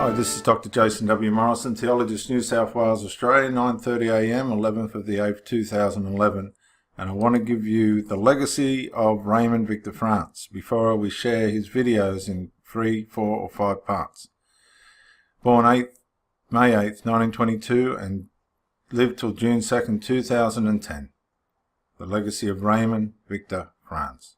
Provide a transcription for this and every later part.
Hi, this is Dr. Jason W. Morrison, Theologist, New South Wales, Australia, 9:30 a.m, 11th of the 8th, 2011, and I want to give you the legacy of Raymond Victor Franz before we share his videos in 3, 4 or 5 parts. Born May 8th, 1922 and lived till June 2nd, 2010. The legacy of Raymond Victor Franz.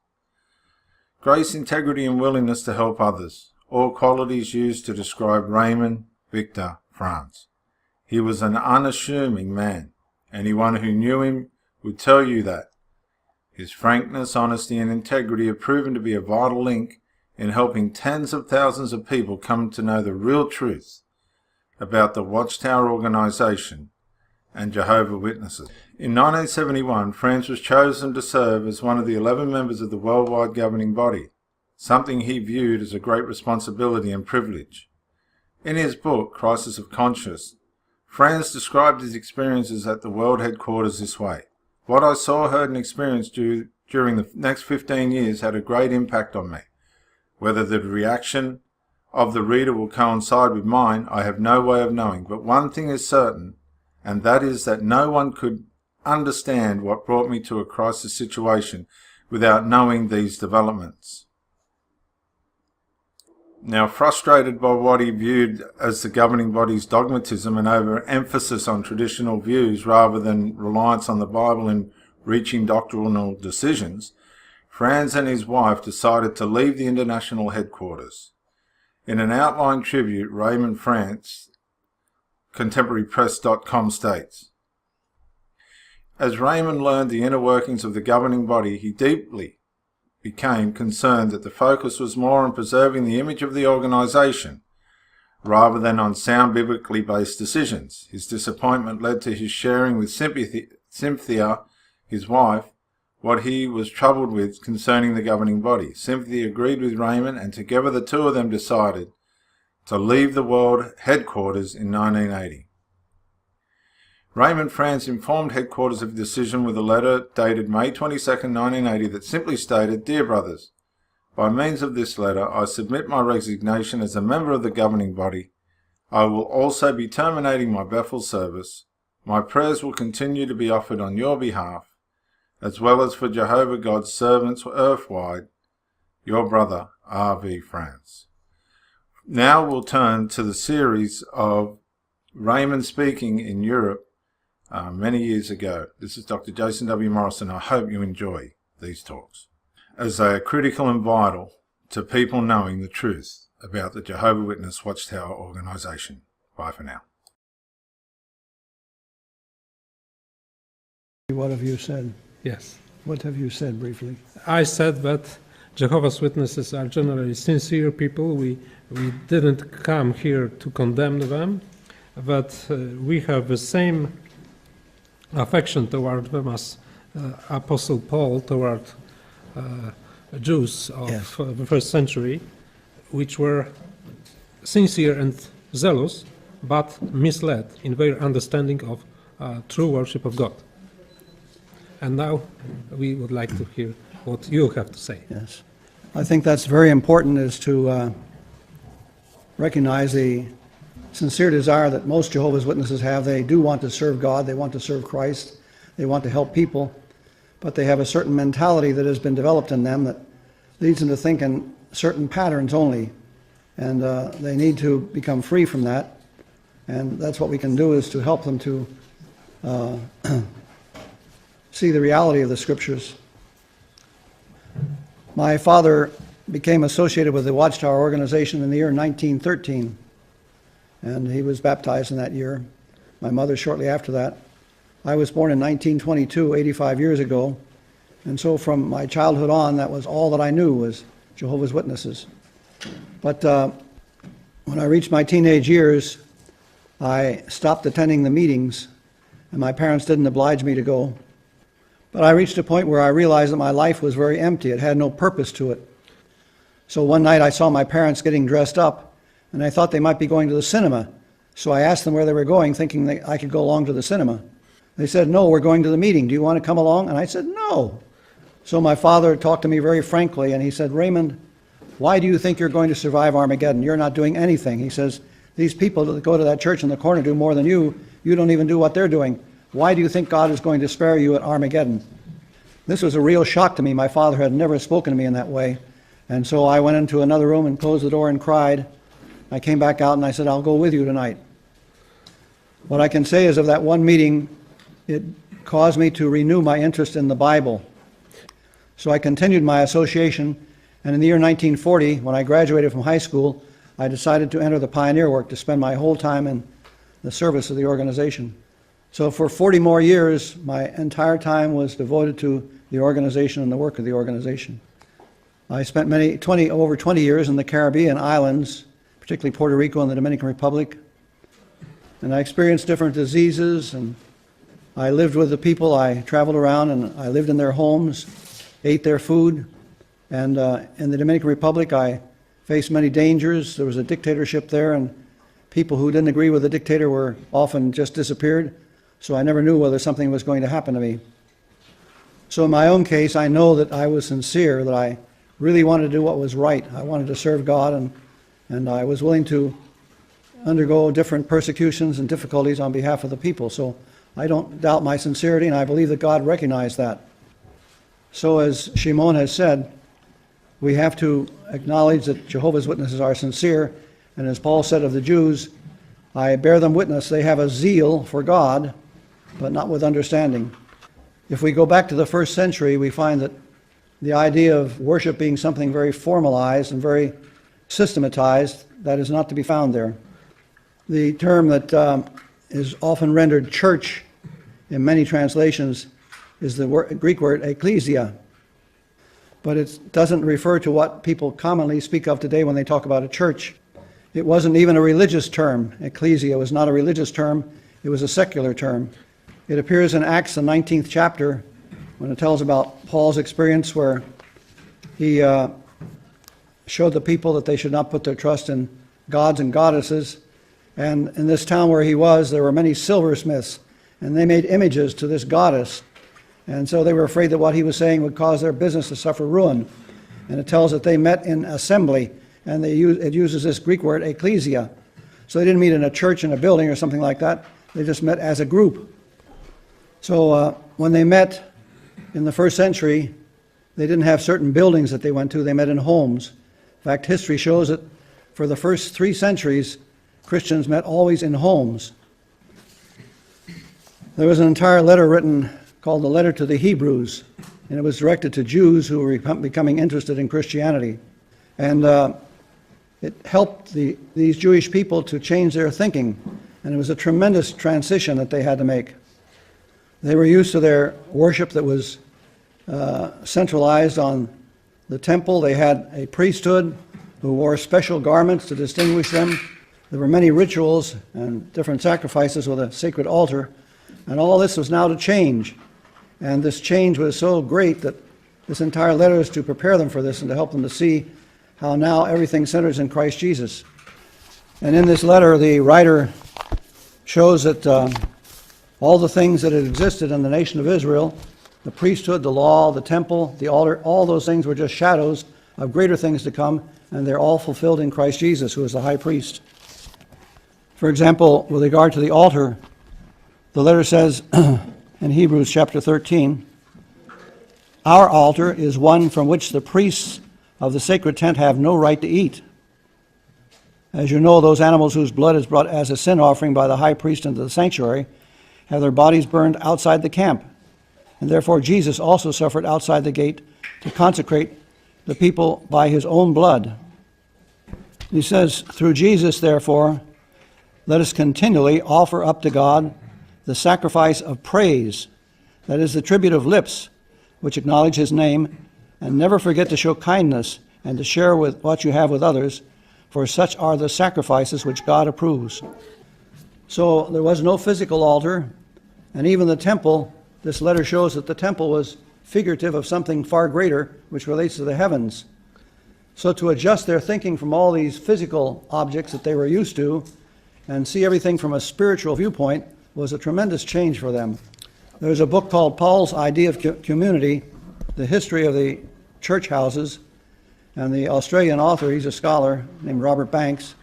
Grace, integrity and willingness to help others. All qualities used to describe Raymond Victor Franz. He was an unassuming man. Anyone who knew him would tell you that. His frankness, honesty and integrity have proven to be a vital link in helping tens of thousands of people come to know the real truth about the Watchtower organization and Jehovah's Witnesses. In 1971, Franz was chosen to serve as one of the 11 members of the worldwide governing body, something he viewed as a great responsibility and privilege. In his book, Crisis of Conscience, Franz described his experiences at the world headquarters this way. What I saw, heard and experienced during the next 15 years had a great impact on me. Whether the reaction of the reader will coincide with mine, I have no way of knowing, but one thing is certain, and that is that no one could understand what brought me to a crisis situation without knowing these developments. Now, frustrated by what he viewed as the governing body's dogmatism and overemphasis on traditional views rather than reliance on the Bible in reaching doctrinal decisions, Franz and his wife decided to leave the international headquarters. In an outline tribute, Raymond Franz, contemporarypress.com states, as Raymond learned the inner workings of the governing body, he deeply became concerned that the focus was more on preserving the image of the organization rather than on sound biblically based decisions. His disappointment led to his sharing with Cynthia, his wife, what he was troubled with concerning the governing body. Cynthia agreed with Raymond, and together the two of them decided to leave the world headquarters in 1980. Raymond Franz informed headquarters of the decision with a letter dated May 22, 1980 that simply stated, "Dear brothers, by means of this letter I submit my resignation as a member of the governing body. I will also be terminating my Bethel service. My prayers will continue to be offered on your behalf, as well as for Jehovah God's servants earthwide. Your brother, R.V. Franz." Now we'll turn to the series of Raymond speaking in Europe many years ago. This is Dr. Jason W. Morrison. I hope you enjoy these talks, as they are critical and vital to people knowing the truth about the Jehovah's Witness Watchtower organization. Bye for now. What have you said? Yes. What have you said briefly? I said that Jehovah's Witnesses are generally sincere people. We didn't come here to condemn them, but we have the same affection toward them as Apostle Paul toward Jews of Yes. the first century, which were sincere and zealous, but misled in their understanding of true worship of God. And now we would like to hear what you have to say. Yes. I think that's very important, is to recognize the sincere desire that most Jehovah's Witnesses have. They do want to serve God, they want to serve Christ, they want to help people, but they have a certain mentality that has been developed in them that leads them to think in certain patterns only, and they need to become free from that, and that's what we can do, is to help them to see the reality of the Scriptures. My father became associated with the Watchtower organization in the year 1913, and he was baptized in that year. My mother shortly after that. I was born in 1922, 85 years ago, and so from my childhood on, that was all that I knew, was Jehovah's Witnesses. But when I reached my teenage years, I stopped attending the meetings, and my parents didn't oblige me to go. But I reached a point where I realized that my life was very empty. It had no purpose to it. So one night I saw my parents getting dressed up, and I thought they might be going to the cinema. So I asked them where they were going, thinking that I could go along to the cinema. They said, "No, we're going to the meeting. Do you want to come along?" And I said, "No." So my father talked to me very frankly, and he said, "Raymond, why do you think you're going to survive Armageddon? You're not doing anything." He says, These people that go to that church in the corner do more than you. You don't even do what they're doing. Why do you think God is going to spare you at Armageddon? This was a real shock to me. My father had never spoken to me in that way. And so I went into another room and closed the door and cried. I came back out and I said, I'll go with you tonight. What I can say is of that one meeting, it caused me to renew my interest in the Bible. So I continued my association, and in the year 1940, when I graduated from high school, I decided to enter the pioneer work, to spend my whole time in the service of the organization. So for 40 more years, my entire time was devoted to the organization and the work of the organization. I spent over 20 years in the Caribbean islands, particularly Puerto Rico and the Dominican Republic. And I experienced different diseases, and I lived with the people. I traveled around and I lived in their homes, ate their food. And in the Dominican Republic, I faced many dangers. There was a dictatorship there, and people who didn't agree with the dictator were often just disappeared. So I never knew whether something was going to happen to me. So in my own case, I know that I was sincere, that I really wanted to do what was right. I wanted to serve God, and I was willing to undergo different persecutions and difficulties on behalf of the people. So I don't doubt my sincerity, and I believe that God recognized that. So as Shimon has said, we have to acknowledge that Jehovah's Witnesses are sincere, and as Paul said of the Jews, I bear them witness, they have a zeal for God, but not with understanding. If we go back to the first century, we find that the idea of worship being something very formalized and very systematized, that is not to be found there. The term that is often rendered church in many translations is the Greek word ecclesia. But it doesn't refer to what people commonly speak of today when they talk about a church. It wasn't even a religious term. Ecclesia was not a religious term. It was a secular term. It appears in Acts, the 19th chapter, when it tells about Paul's experience where he showed the people that they should not put their trust in gods and goddesses. And in this town where he was, there were many silversmiths, and they made images to this goddess. And so they were afraid that what he was saying would cause their business to suffer ruin. And it tells that they met in assembly, and it uses this Greek word, ecclesia. So they didn't meet in a church in a building or something like that. They just met as a group. So when they met in the first century, they didn't have certain buildings that they went to. They met in homes. In fact, history shows that for the first 3 centuries, Christians met always in homes. There was an entire letter written called the Letter to the Hebrews, and it was directed to Jews who were becoming interested in Christianity. And it helped these Jewish people to change their thinking, and it was a tremendous transition that they had to make. They were used to their worship that was centralized on the temple. They had a priesthood who wore special garments to distinguish them. There were many rituals and different sacrifices with a sacred altar, and all this was now to change. And this change was so great that this entire letter is to prepare them for this and to help them to see how now everything centers in Christ Jesus. And in this letter, the writer shows that all the things that had existed in the nation of Israel, the priesthood, the law, the temple, the altar, all those things were just shadows of greater things to come, and they're all fulfilled in Christ Jesus, who is the high priest. For example, with regard to the altar, the letter says in Hebrews chapter 13, "Our altar is one from which the priests of the sacred tent have no right to eat. As you know, those animals whose blood is brought as a sin offering by the high priest into the sanctuary have their bodies burned outside the camp. And therefore Jesus also suffered outside the gate to consecrate the people by his own blood." He says, "Through Jesus, therefore, let us continually offer up to God the sacrifice of praise, that is the tribute of lips, which acknowledge his name, and never forget to show kindness and to share with what you have with others, for such are the sacrifices which God approves." So there was no physical altar, and even the temple, this letter shows that the temple was figurative of something far greater, which relates to the heavens. So to adjust their thinking from all these physical objects that they were used to and see everything from a spiritual viewpoint was a tremendous change for them. There's a book called Paul's Idea of Community, the history of the church houses, and the Australian author, he's a scholar named Robert Banks.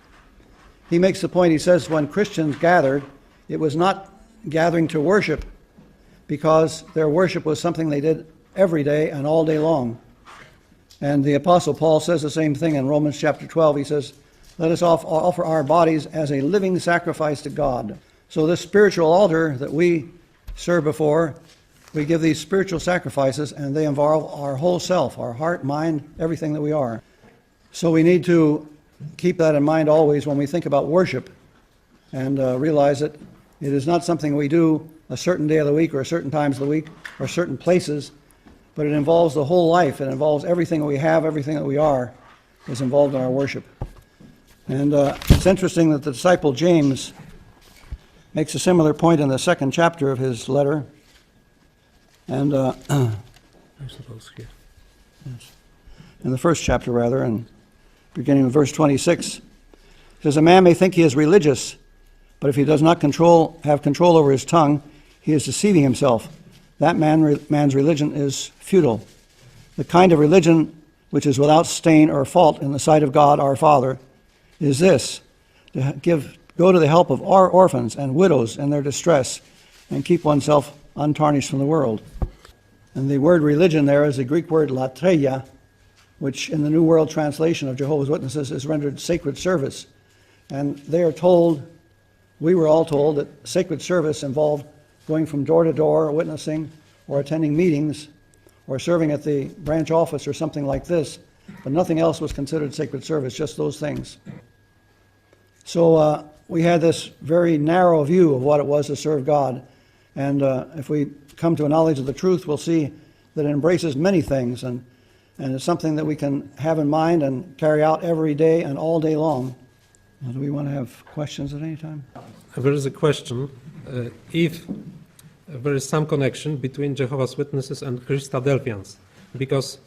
he makes the point, he says, when Christians gathered, it was not gathering to worship, because their worship was something they did every day and all day long. And the Apostle Paul says the same thing in Romans chapter 12. He says, let us offer our bodies as a living sacrifice to God. So this spiritual altar that we serve before, we give these spiritual sacrifices, and they involve our whole self, our heart, mind, everything that we are. So we need to keep that in mind always when we think about worship, and realize that it is not something we do a certain day of the week or certain times of the week or certain places, but it involves the whole life. It involves everything that we have, everything that we are is involved in our worship. And it's interesting that the disciple James makes a similar point in the second chapter of his letter. And in the first chapter, rather, and beginning with verse 26, it says, a man may think he is religious, but if he does not have control over his tongue, he is deceiving himself. That man's religion is futile. The kind of religion which is without stain or fault in the sight of God our Father is this, to go to the help of our orphans and widows in their distress, and keep oneself untarnished from the world. And the word religion there is the Greek word latreia, which in the New World Translation of Jehovah's Witnesses is rendered sacred service. And they are told, we were all told, that sacred service involved going from door to door, witnessing, or attending meetings, or serving at the branch office or something like this, but nothing else was considered sacred service, just those things. So we had this very narrow view of what it was to serve God, and if we come to a knowledge of the truth, we'll see that it embraces many things, and it's something that we can have in mind and carry out every day and all day long. Do we want to have questions at any time? There is a question. If there is some connection between Jehovah's Witnesses and Christadelphians, because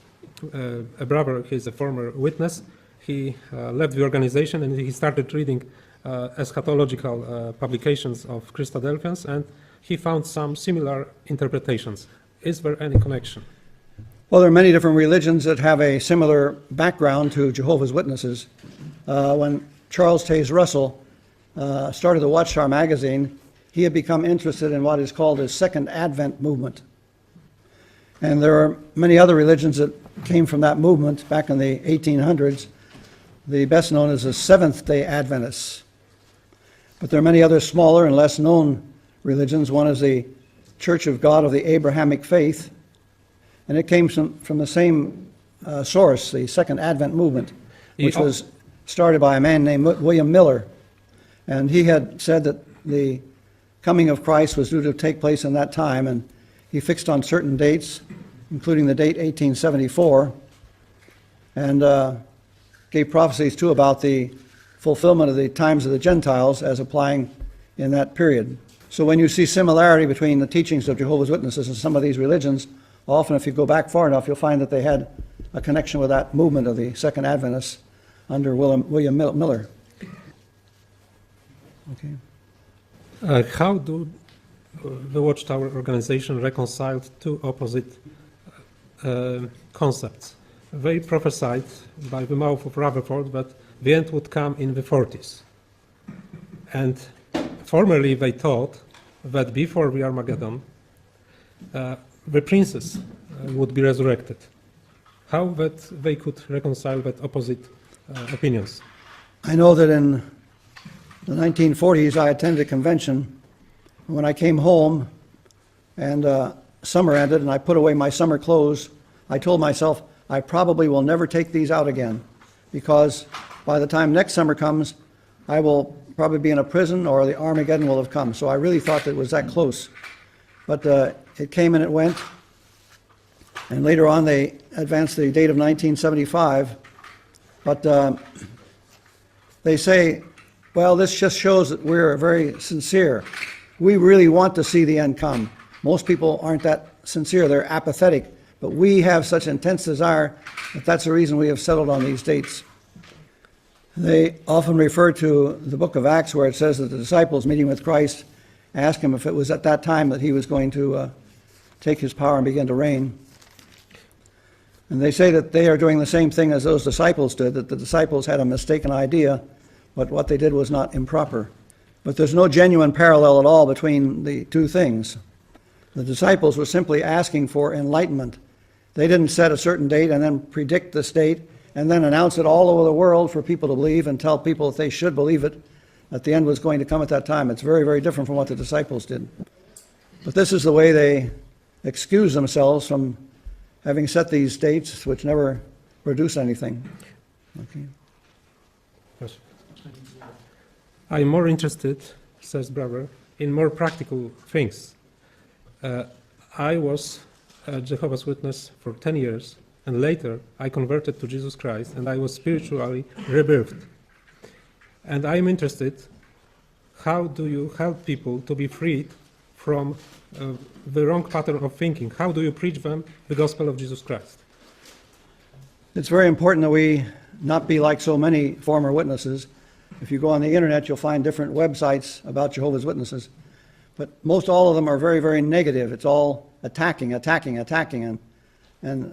a brother, he's a former witness, he left the organization and he started reading eschatological publications of Christadelphians, and he found some similar interpretations. Is there any connection? Well, there are many different religions that have a similar background to Jehovah's Witnesses. When Charles Taze Russell started the Watchtower magazine, he had become interested in what is called the Second Advent movement. And there are many other religions that came from that movement back in the 1800s. The best known is the Seventh-day Adventists. But there are many other smaller and less known religions. One is the Church of God of the Abrahamic Faith, and it came from the same source, the Second Advent movement, which was started by a man named William Miller. And he had said that the coming of Christ was due to take place in that time, and he fixed on certain dates, including the date 1874, and gave prophecies too about the fulfillment of the times of the Gentiles as applying in that period. So when you see similarity between the teachings of Jehovah's Witnesses and some of these religions, often if you go back far enough, you'll find that they had a connection with that movement of the Second Adventists under William Miller. Okay. How do the Watchtower organization reconcile two opposite concepts? They prophesied by the mouth of Rutherford that the end would come in the 40s. And formerly they thought that before the Armageddon, the princes would be resurrected. How that they could reconcile that opposite opinions? I know that in the 1940s I attended a convention. When I came home and summer ended and I put away my summer clothes, I told myself I probably will never take these out again, because by the time next summer comes, I will probably be in a prison or the Armageddon will have come. So I really thought that it was that close. But it came and it went. And later on they advanced the date of 1975. But they say, well, this just shows that we're very sincere. We really want to see the end come. Most people aren't that sincere. They're apathetic. But we have such intense desire that that's the reason we have settled on these dates. They often refer to the book of Acts where it says that the disciples meeting with Christ asked him if it was at that time that he was going to take his power and begin to reign. And they say that they are doing the same thing as those disciples did, that the disciples had a mistaken idea but what they did was not improper. But there's no genuine parallel at all between the two things. The disciples were simply asking for enlightenment. They didn't set a certain date and then predict this date and then announce it all over the world for people to believe and tell people that they should believe it, that the end was going to come at that time. It's very, very different from what the disciples did. But this is the way they excuse themselves from having set these dates which never produce anything. Okay. Yes. I'm more interested, says brother, in more practical things. I was a Jehovah's Witness for 10 years, and later I converted to Jesus Christ, and I was spiritually rebirthed. And I'm interested, how do you help people to be freed from the wrong pattern of thinking? How do you preach them the gospel of Jesus Christ? It's very important that we not be like so many former witnesses. If you go on the internet, you'll find different websites about Jehovah's Witnesses. But most all of them are very, very negative. It's all attacking, and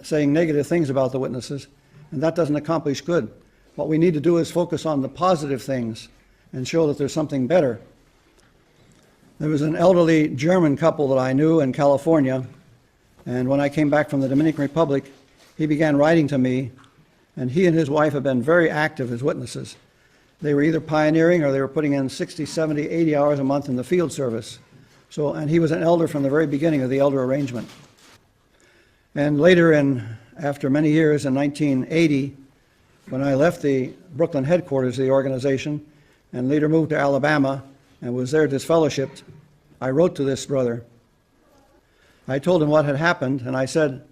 saying negative things about the witnesses. And that doesn't accomplish good. What we need to do is focus on the positive things and show that there's something better. There was an elderly German couple that I knew in California, and when I came back from the Dominican Republic, he began writing to me, and he and his wife have been very active as witnesses. They were either pioneering or they were putting in 60, 70, 80 hours a month in the field service. And he was an elder from the very beginning of the elder arrangement. And later, after many years, in 1980, when I left the Brooklyn headquarters of the organization and later moved to Alabama and was there disfellowshipped, I wrote to this brother. I told him what had happened, and I said,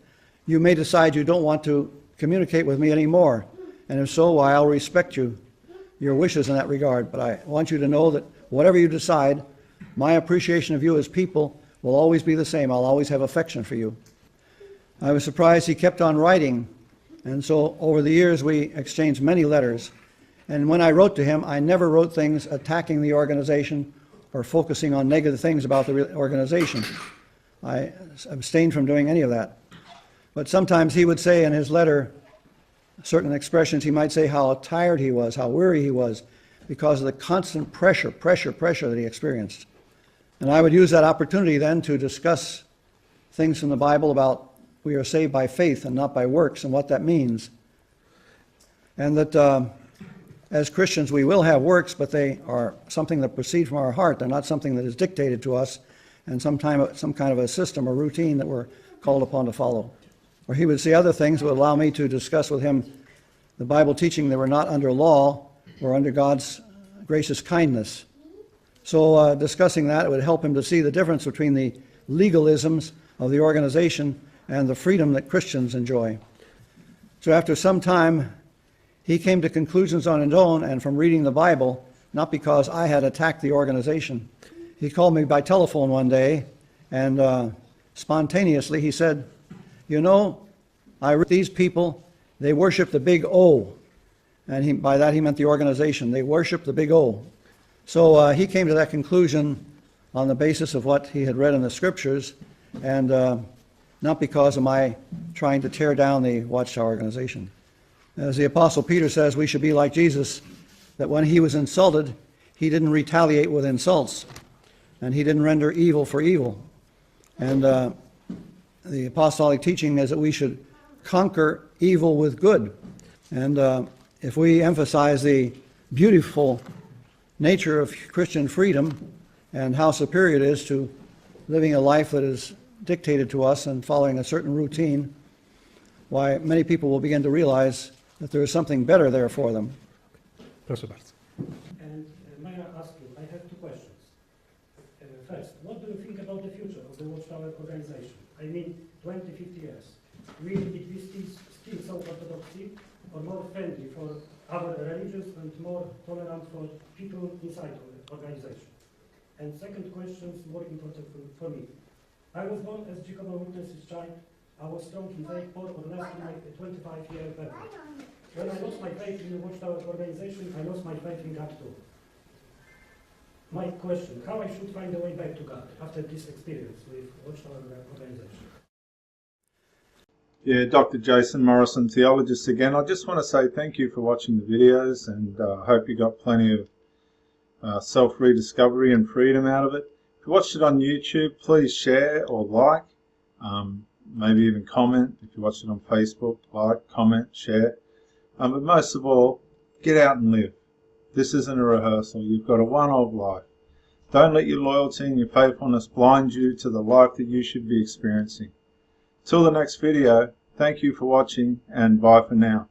"You may decide you don't want to communicate with me anymore, and if so, why, I'll respect your wishes in that regard, but I want you to know that whatever you decide, my appreciation of you as people will always be the same. I'll always have affection for you." I was surprised he kept on writing, and so over the years we exchanged many letters. And when I wrote to him, I never wrote things attacking the organization or focusing on negative things about the organization. I abstained from doing any of that. But sometimes he would say in his letter certain expressions. He might say how tired he was, how weary he was, because of the constant pressure that he experienced. And I would use that opportunity then to discuss things from the Bible about we are saved by faith and not by works, and what that means. And that as Christians we will have works, but they are something that proceed from our heart. They're not something that is dictated to us and some kind of a system or routine that we're called upon to follow. Or he would say other things that would allow me to discuss with him the Bible teaching that we're not under law, we're under God's gracious kindness. So discussing that, it would help him to see the difference between the legalisms of the organization and the freedom that Christians enjoy. So after some time, he came to conclusions on his own, and from reading the Bible, not because I had attacked the organization. He called me by telephone one day, and spontaneously he said, "You know, these people, they worship the big O." And by that he meant the organization. They worship the big O. So he came to that conclusion on the basis of what he had read in the scriptures, and not because of my trying to tear down the Watchtower organization. As the Apostle Peter says, we should be like Jesus, that when he was insulted, he didn't retaliate with insults, and he didn't render evil for evil. And the apostolic teaching is that we should conquer evil with good. And if we emphasize the beautiful nature of Christian freedom and how superior it is to living a life that is dictated to us and following a certain routine, why many people will begin to realize that there is something better there for them. Proszę bardzo. And may I ask you, I have two questions. First, what do you think about the future of the Watchtower organization? I mean, 20, 50 years. Will it be still so orthodoxy, or more friendly for other religions and more tolerant for people inside the organization? And second question is more important for me. I was born as Jehovah's Witness child. I was strong in faith more or less in my 25-year level. When I lost my faith in the Watchtower organization, I lost my faith in God too. My question, how I should find a way back to God after this experience with Watchtower organization? Yeah, Dr. Jason Morrison, theologist again. I just want to say thank you for watching the videos, and I hope you got plenty of self-rediscovery and freedom out of it. If you watched it on YouTube, please share or like, maybe even comment. If you watched it on Facebook, like, comment, share. But most of all, get out and live. This isn't a rehearsal. You've got a one-off life. Don't let your loyalty and your faithfulness blind you to the life that you should be experiencing. Till the next video, thank you for watching, and bye for now.